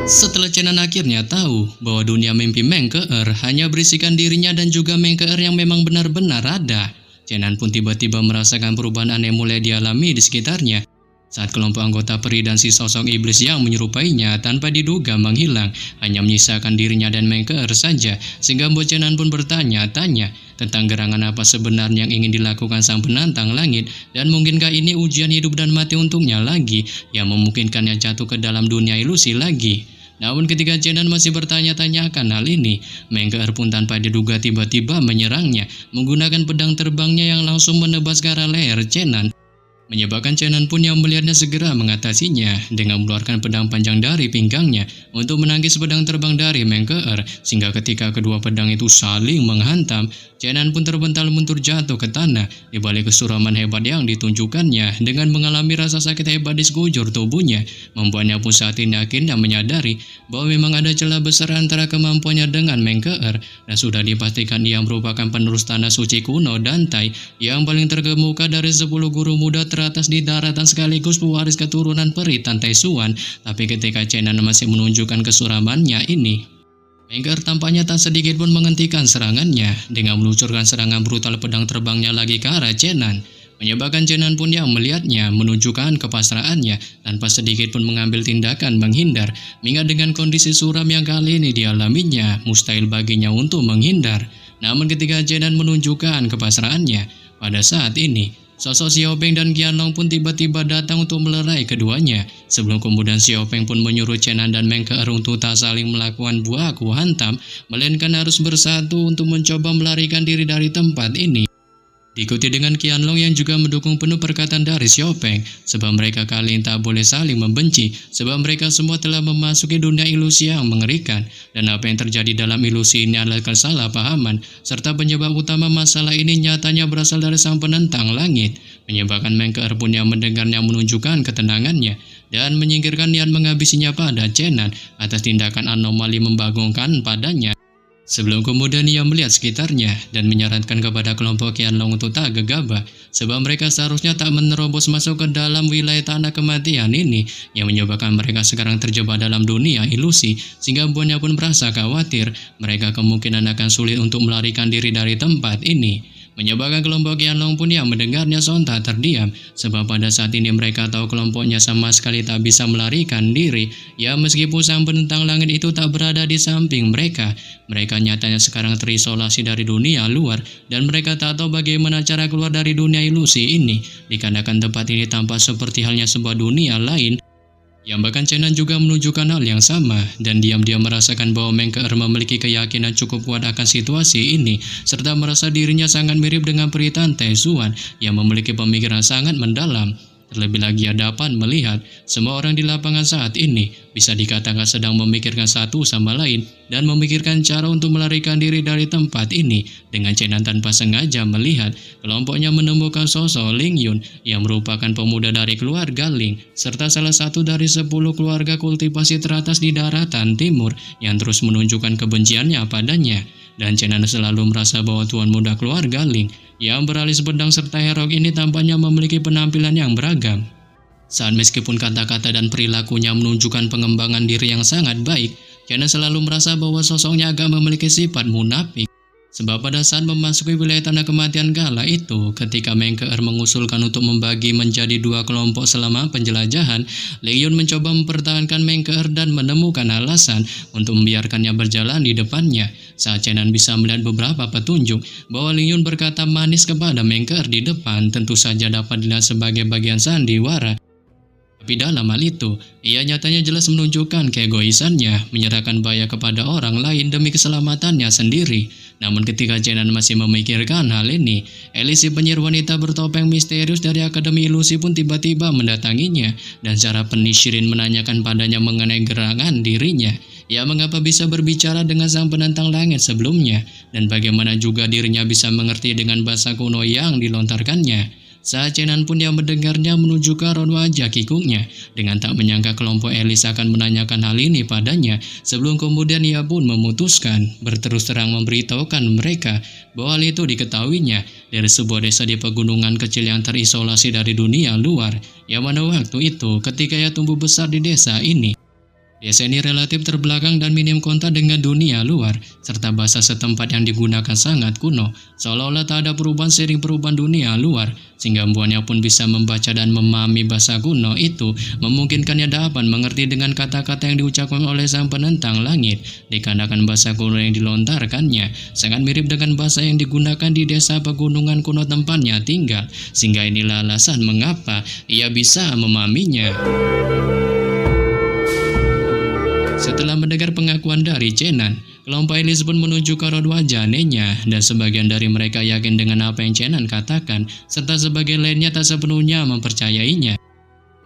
Setelah Chenan akhirnya tahu bahwa dunia mimpi Mengkeer hanya berisikan dirinya dan juga Mengkeer yang memang benar-benar ada, Chenan pun tiba-tiba merasakan perubahan aneh mulai dialami di sekitarnya. Saat kelompok anggota peri dan si sosok iblis yang menyerupainya tanpa diduga menghilang, hanya menyisakan dirinya dan Mengkeer saja, sehingga Chenan pun bertanya-tanya tentang gerangan apa sebenarnya yang ingin dilakukan sang penantang langit, dan mungkinkah ini ujian hidup dan mati untuknya lagi, yang memungkinkannya jatuh ke dalam dunia ilusi lagi. Namun ketika Chenan masih bertanya-tanya akan hal ini, Mengkeer pun tanpa diduga tiba-tiba menyerangnya, menggunakan pedang terbangnya yang langsung menebas ke arah leher Chenan. Menyebabkan Chenan pun yang melihatnya segera mengatasinya dengan mengeluarkan pedang panjang dari pinggangnya untuk menangkis pedang terbang dari Mengkeer, sehingga ketika kedua pedang itu saling menghantam, Chenan pun terbental mundur jatuh ke tanah di balik kesuraman hebat yang ditunjukkannya. Dengan mengalami rasa sakit hebat di sekujur tubuhnya, membuatnya pun saat ini akhirnya menyadari bahwa memang ada celah besar antara kemampuannya dengan Mengkeer, dan sudah dipastikan ia merupakan penerus tanah suci kuno Dantai yang paling terkemuka dari 10 guru muda teratas di daratan sekaligus pewaris keturunan peri Tantai Suan. Tapi ketika Chenan masih menunjukkan kesuramannya ini, Mengkeer tampaknya tak sedikit pun menghentikan serangannya dengan meluncurkan serangan brutal pedang terbangnya lagi ke arah Chenan. Menyebabkan Chenan pun yang melihatnya menunjukkan kepasrahannya tanpa sedikit pun mengambil tindakan menghindar, mengingat dengan kondisi suram yang kali ini dialaminya, mustahil baginya untuk menghindar. Namun ketika Chenan menunjukkan kepasrahannya, pada saat ini sosok Xiaopeng dan Qianlong pun tiba-tiba datang untuk melerai keduanya. Sebelum kemudian Xiaopeng pun menyuruh Chenan dan Mengkeer untuk tak saling melakukan baku hantam, melainkan harus bersatu untuk mencoba melarikan diri dari tempat ini. Diikuti dengan Qianlong yang juga mendukung penuh perkataan dari Xiaopeng, sebab mereka kali ini tak boleh saling membenci, sebab mereka semua telah memasuki dunia ilusi yang mengerikan, dan apa yang terjadi dalam ilusi ini adalah kesalahpahaman, serta penyebab utama masalah ini nyatanya berasal dari sang penentang langit. Menyebabkan Mengkeer pun yang mendengarnya menunjukkan ketenangannya, dan menyingkirkan niat menghabisinya pada Chenan atas tindakan anomali membagongkan padanya. Sebelum kemudian ia melihat sekitarnya dan menyarankan kepada kelompok Qianlong untuk tak gegabah, sebab mereka seharusnya tak menerobos masuk ke dalam wilayah tanah kematian ini, yang menyebabkan mereka sekarang terjebak dalam dunia ilusi, sehingga buahnya pun merasa khawatir mereka kemungkinan akan sulit untuk melarikan diri dari tempat ini. Menyebabkan kelompok Qianlong pun yang mendengarnya sontak terdiam, sebab pada saat ini mereka tahu kelompoknya sama sekali tak bisa melarikan diri. Ya, meskipun sang penentang langit itu tak berada di samping mereka, mereka nyatanya sekarang terisolasi dari dunia luar, dan mereka tak tahu bagaimana cara keluar dari dunia ilusi ini, dikarenakan tempat ini tampak seperti halnya sebuah dunia lain. Yang bahkan Chenan juga menunjukkan hal yang sama, dan diam-diam merasakan bahwa Mengkeer memiliki keyakinan cukup kuat akan situasi ini, serta merasa dirinya sangat mirip dengan peri Tantai Suan yang memiliki pemikiran sangat mendalam. Terlebih lagi ia dapat melihat semua orang di lapangan saat ini bisa dikatakan sedang memikirkan satu sama lain dan memikirkan cara untuk melarikan diri dari tempat ini. Dengan Chenan tanpa sengaja melihat kelompoknya menemukan sosok Ling Yun yang merupakan pemuda dari keluarga Ling, serta salah satu dari 10 keluarga kultivasi teratas di daratan timur yang terus menunjukkan kebenciannya padanya. Dan Chenan selalu merasa bahwa tuan muda keluarga Ling yang beralis pedang serta herok ini tampaknya memiliki penampilan yang beragam. Saat meskipun kata-kata dan perilakunya menunjukkan pengembangan diri yang sangat baik, Chenan selalu merasa bahwa sosoknya agak memiliki sifat munafik. Sebab pada saat memasuki wilayah tanah kematian kala itu, ketika Mengkeer mengusulkan untuk membagi menjadi 2 kelompok selama penjelajahan, Ling Yun mencoba mempertahankan Mengkeer dan menemukan alasan untuk membiarkannya berjalan di depannya. Saat Chenan bisa melihat beberapa petunjuk bahwa Ling Yun berkata manis kepada Mengkeer di depan, tentu saja dapat dilihat sebagai bagian sandiwara. Tapi dalam hal itu, ia nyatanya jelas menunjukkan keegoisannya, menyerahkan bahaya kepada orang lain demi keselamatannya sendiri. Namun ketika Chenan masih memikirkan hal ini, Alice, si penyihir wanita bertopeng misterius dari Akademi Ilusi pun tiba-tiba mendatanginya, dan secara penuh Shirin menanyakan padanya mengenai gerangan dirinya. Ya, mengapa bisa berbicara dengan sang penentang langit sebelumnya, dan bagaimana juga dirinya bisa mengerti dengan bahasa kuno yang dilontarkannya. Saat Chenan pun yang mendengarnya menuju ke arah wajah kikuknya, dengan tak menyangka kelompok Alice akan menanyakan hal ini padanya. Sebelum kemudian ia pun memutuskan berterus terang memberitahukan mereka bahwa hal itu diketahuinya dari sebuah desa di pegunungan kecil yang terisolasi dari dunia luar, yang mana waktu itu ketika ia tumbuh besar di desa ini, Desa ini relatif terbelakang dan minim kontak dengan dunia luar, serta bahasa setempat yang digunakan sangat kuno, seolah-olah tak ada perubahan seiring perubahan dunia luar, sehingga empuannya pun bisa membaca dan memahami bahasa kuno itu, memungkinkannya dapat mengerti dengan kata-kata yang diucapkan oleh sang penentang langit, dikarenakan bahasa kuno yang dilontarkannya sangat mirip dengan bahasa yang digunakan di desa pegunungan kuno tempatnya tinggal, sehingga inilah alasan mengapa ia bisa memahaminya. Setelah mendengar pengakuan dari Chenan, kelompok Elis pun menunjukkan raut wajah anehnya, dan sebagian dari mereka yakin dengan apa yang Chenan katakan, serta sebagian lainnya tak sepenuhnya mempercayainya.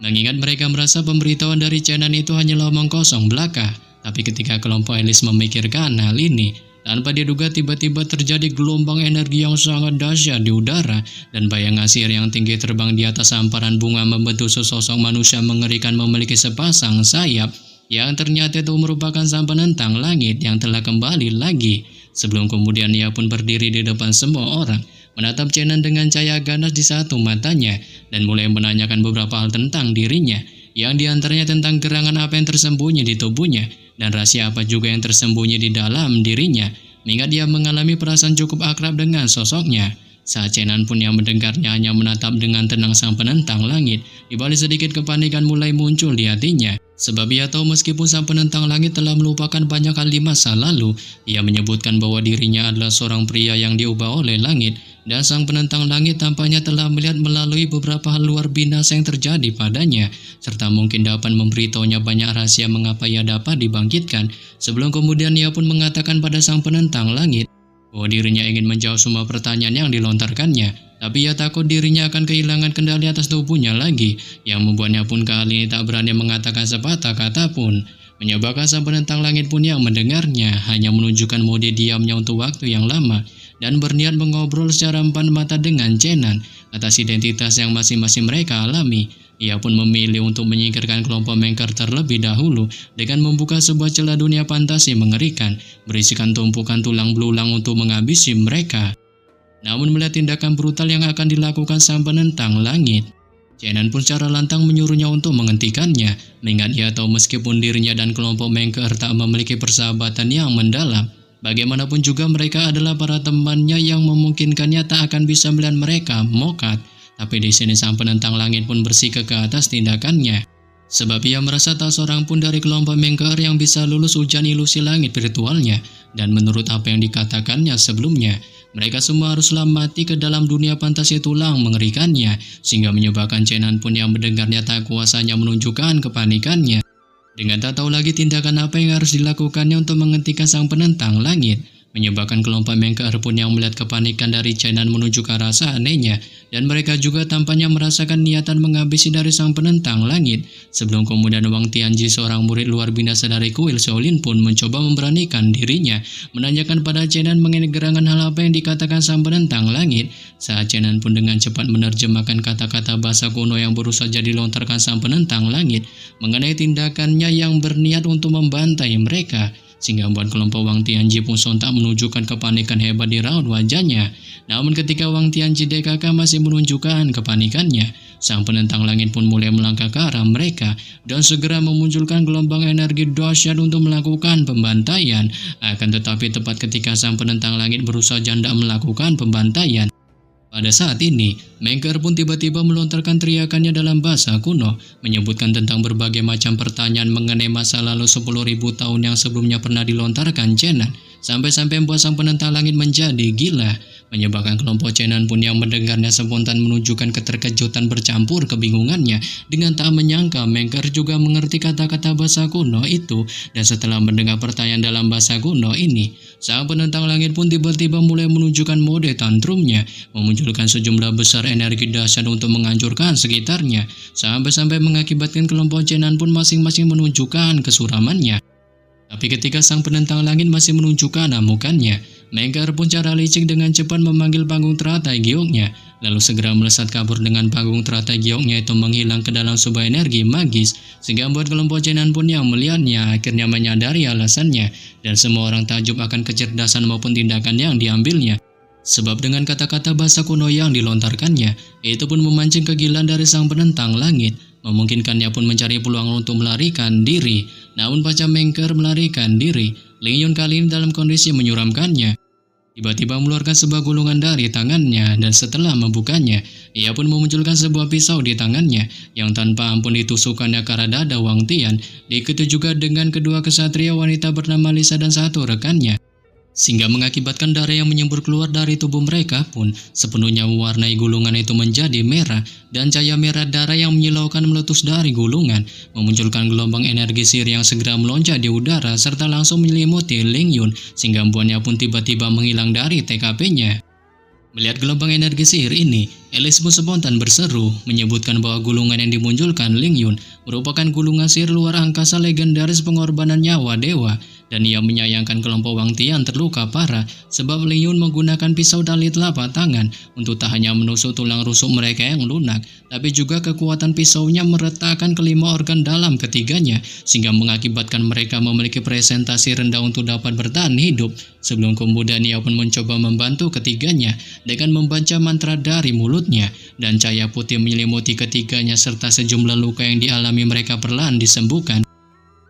Mengingat mereka merasa pemberitahuan dari Chenan itu hanyalah omong kosong belaka, tapi ketika kelompok Elis memikirkan hal ini, tanpa diduga tiba-tiba terjadi gelombang energi yang sangat dahsyat di udara, dan bayang asir yang tinggi terbang di atas hamparan bunga membentuk sesosok manusia mengerikan memiliki sepasang sayap, yang ternyata itu merupakan sang penentang langit yang telah kembali lagi. Sebelum kemudian ia pun berdiri di depan semua orang, menatap Chenan dengan cahaya ganas di satu matanya, dan mulai menanyakan beberapa hal tentang dirinya, yang diantaranya tentang gerangan apa yang tersembunyi di tubuhnya, dan rahasia apa juga yang tersembunyi di dalam dirinya, mengingat dia mengalami perasaan cukup akrab dengan sosoknya. Saat Chenan pun yang mendengarnya hanya menatap dengan tenang sang penentang langit, di balik sedikit kepanikan mulai muncul di hatinya. Sebab ia tahu meskipun sang penentang langit telah melupakan banyak hal di masa lalu, ia menyebutkan bahwa dirinya adalah seorang pria yang diubah oleh langit, dan sang penentang langit tampaknya telah melihat melalui beberapa hal luar binasa yang terjadi padanya, serta mungkin dapat memberitahunya banyak rahasia mengapa ia dapat dibangkitkan. Sebelum kemudian ia pun mengatakan pada sang penentang langit bahwa dirinya ingin menjawab semua pertanyaan yang dilontarkannya, tapi ia takut dirinya akan kehilangan kendali atas tubuhnya lagi, yang membuatnya pun kali ini tak berani mengatakan sepatah kata pun. Menyebabkan sang penentang langit pun yang mendengarnya hanya menunjukkan mode diamnya untuk waktu yang lama, dan berniat mengobrol secara empat mata dengan Chenan atas identitas yang masing-masing mereka alami. Ia pun memilih untuk menyingkirkan kelompok Mengker terlebih dahulu dengan membuka sebuah celah dunia fantasi mengerikan, berisikan tumpukan tulang belulang untuk menghabisi mereka. Namun melihat tindakan brutal yang akan dilakukan sang penentang langit, Chenan pun secara lantang menyuruhnya untuk menghentikannya, mengingat ia tahu meskipun dirinya dan kelompok Mengker tak memiliki persahabatan yang mendalam, bagaimanapun juga mereka adalah para temannya yang memungkinkannya tak akan bisa melihat mereka mokat. Tapi di sini sang penentang langit pun bersikeras ke atas tindakannya, sebab ia merasa tak seorang pun dari kelompok Mengker yang bisa lulus ujian ilusi langit virtualnya, dan menurut apa yang dikatakannya sebelumnya, mereka semua haruslah mati ke dalam dunia fantasi tulang mengerikannya, sehingga menyebabkan Chenan pun yang mendengarnya tak kuasanya menunjukkan kepanikannya. Dengan tak tahu lagi tindakan apa yang harus dilakukannya untuk menghentikan sang penentang langit, menyebabkan kelompok Mengker pun yang melihat kepanikan dari Chenan menunjukkan rasa anehnya, dan mereka juga tampaknya merasakan niatan menghabisi dari sang penentang langit. Sebelum kemudian Wang Tianji, seorang murid luar binasa dari kuil Shaolin pun mencoba memberanikan dirinya, menanyakan pada Chenan mengenai gerangan hal apa yang dikatakan sang penentang langit. Saat Chenan pun dengan cepat menerjemahkan kata-kata bahasa kuno yang baru saja dilontarkan sang penentang langit mengenai tindakannya yang berniat untuk membantai mereka, sehingga membuat kelompok Wang Tianji pun sontak menunjukkan kepanikan hebat di raut wajahnya. Namun ketika Wang Tianji DKK masih menunjukkan kepanikannya, sang penentang langit pun mulai melangkah ke arah mereka dan segera memunculkan gelombang energi dahsyat untuk melakukan pembantaian. Akan tetapi tepat ketika sang penentang langit berusaha hendak melakukan pembantaian, pada saat ini, Mengker pun tiba-tiba melontarkan teriakannya dalam bahasa kuno, menyebutkan tentang berbagai macam pertanyaan mengenai masa lalu 10.000 tahun yang sebelumnya pernah dilontarkan Chenan, sampai-sampai membuat sang penentang langit menjadi gila, menyebabkan kelompok Chenan pun yang mendengarnya spontan menunjukkan keterkejutan bercampur kebingungannya dengan tak menyangka Mengker juga mengerti kata-kata bahasa kuno itu, dan setelah mendengar pertanyaan dalam bahasa kuno ini, sang penentang langit pun tiba-tiba mulai menunjukkan mode tantrumnya, memunculkan sejumlah besar energi dahsyat untuk menghancurkan sekitarnya, sampai-sampai mengakibatkan kelompok Chenan pun masing-masing menunjukkan kesuramannya. Tapi ketika sang penentang langit masih menunjukkan amukannya, Mengker pun cara licik dengan cepat memanggil panggung teratai gioknya, lalu segera melesat kabur dengan panggung teratai gioknya itu menghilang ke dalam sebuah energi magis, sehingga membuat kelompok Chenan pun yang melihatnya akhirnya menyadari alasannya, dan semua orang takjub akan kecerdasan maupun tindakan yang diambilnya. Sebab dengan kata-kata bahasa kuno yang dilontarkannya, itu pun memancing kegilaan dari sang penentang langit. memungkinkannya pun mencari peluang untuk melarikan diri. Namun pasca Mengke melarikan diri, Ling Yun kali ini dalam kondisi menyuramkannya. Tiba-tiba mengeluarkan sebuah gulungan dari tangannya dan setelah membukanya, ia pun memunculkan sebuah pisau di tangannya yang tanpa ampun ditusukkannya ke arah dada Wang Tian, diikuti juga dengan kedua kesatria wanita bernama Lisa dan satu rekannya. Sehingga mengakibatkan darah yang menyembur keluar dari tubuh mereka pun sepenuhnya mewarnai gulungan itu menjadi merah, dan cahaya merah darah yang menyilaukan meletus dari gulungan, memunculkan gelombang energi sihir yang segera melonjak di udara serta langsung menyelimuti Ling Yun, sehingga embuannya pun tiba-tiba menghilang dari TKP-nya. Melihat gelombang energi sihir ini, Alice pun spontan berseru, menyebutkan bahwa gulungan yang dimunculkan Ling Yun merupakan gulungan sihir luar angkasa legendaris pengorbanan nyawa dewa, dan ia menyayangkan kelompok Wang Tian terluka parah sebab Ling Yun menggunakan pisau dari telapak tangan untuk tak hanya menusuk tulang rusuk mereka yang lunak, tapi juga kekuatan pisaunya meretakkan kelima organ dalam ketiganya, sehingga mengakibatkan mereka memiliki presentasi rendah untuk dapat bertahan hidup. Sebelum kemudian ia pun mencoba membantu ketiganya dengan membaca mantra dari mulutnya, dan cahaya putih menyelimuti ketiganya serta sejumlah luka yang dialami mereka perlahan disembuhkan.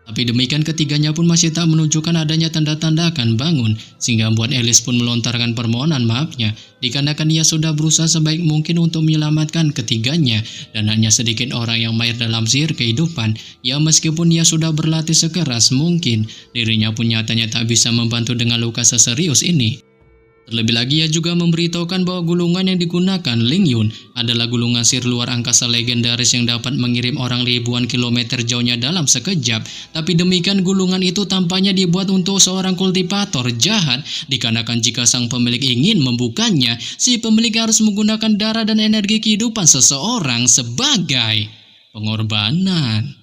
Tapi demikian ketiganya pun masih tak menunjukkan adanya tanda-tanda akan bangun, sehingga membuat Alice pun melontarkan permohonan maafnya, dikarenakan ia sudah berusaha sebaik mungkin untuk menyelamatkan ketiganya, dan hanya sedikit orang yang mahir dalam sihir kehidupan, ya meskipun ia sudah berlatih sekeras mungkin, dirinya pun nyatanya tak bisa membantu dengan luka seserius ini. Terlebih lagi ia juga memberitahukan bahwa gulungan yang digunakan Ling Yun adalah gulungan sihir luar angkasa legendaris yang dapat mengirim orang ribuan kilometer jauhnya dalam sekejap. Tapi demikian gulungan itu tampaknya dibuat untuk seorang kultivator jahat, dikarenakan jika sang pemilik ingin membukanya, si pemilik harus menggunakan darah dan energi kehidupan seseorang sebagai pengorbanan.